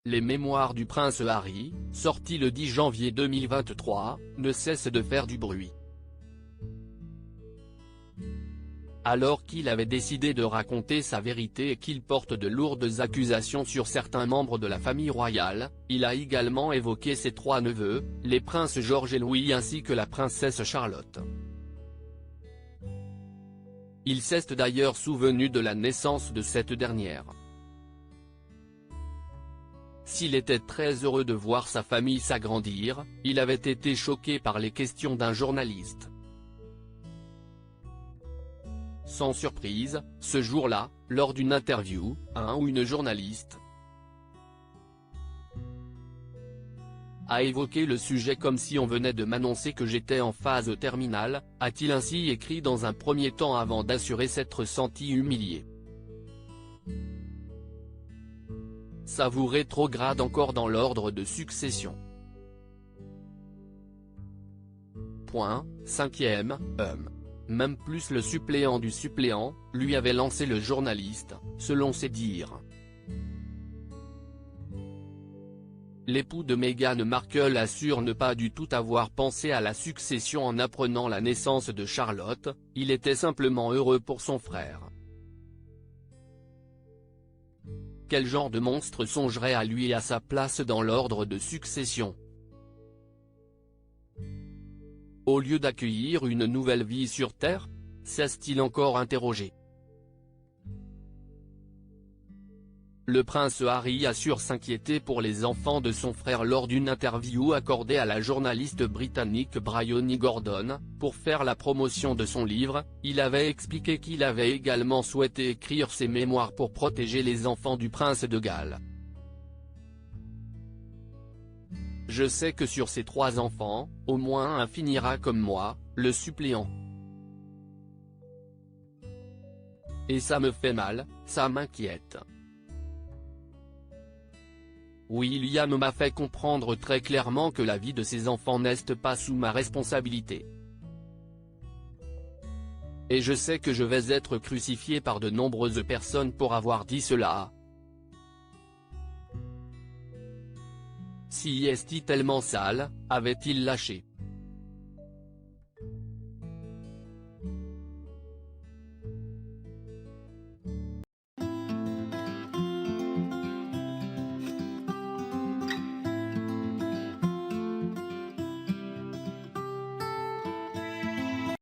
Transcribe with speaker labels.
Speaker 1: Les mémoires du prince Harry, sortis le 10 janvier 2023, ne cessent de faire du bruit. Alors qu'il avait décidé de raconter sa vérité et qu'il porte de lourdes accusations sur certains membres de la famille royale, il a également évoqué ses 3 neveux, les princes George et Louis ainsi que la princesse Charlotte. Il s'est d'ailleurs souvenu de la naissance de cette dernière. S'il était très heureux de voir sa famille s'agrandir, il avait été choqué par les questions d'un journaliste. Sans surprise, ce jour-là, lors d'une interview, un ou une journaliste a évoqué le sujet comme si on venait de m'annoncer que j'étais en phase terminale, a-t-il ainsi écrit dans un premier temps avant d'assurer s'être senti humilié. Ça vous rétrograde encore dans l'ordre de succession. Point, 5e, Même plus le suppléant du suppléant, lui avait lancé le journaliste, selon ses dires. L'époux de Meghan Markle assure ne pas du tout avoir pensé à la succession en apprenant la naissance de Charlotte, il était simplement heureux pour son frère. Quel genre de monstre songerait à lui et à sa place dans l'ordre de succession? Au lieu d'accueillir une nouvelle vie sur Terre? S'est-il encore interrogé. Le prince Harry assure s'inquiéter pour les enfants de son frère lors d'une interview accordée à la journaliste britannique Bryony Gordon, pour faire la promotion de son livre. Il avait expliqué qu'il avait également souhaité écrire ses mémoires pour protéger les enfants du prince de Galles. Je sais que sur ces 3 enfants, au moins un finira comme moi, le suppléant. Et ça me fait mal, ça m'inquiète. William m'a fait comprendre très clairement que la vie de ses enfants n'est pas sous ma responsabilité. Et je sais que je vais être crucifié par de nombreuses personnes pour avoir dit cela. Si est-il tellement sale, avait-il lâché.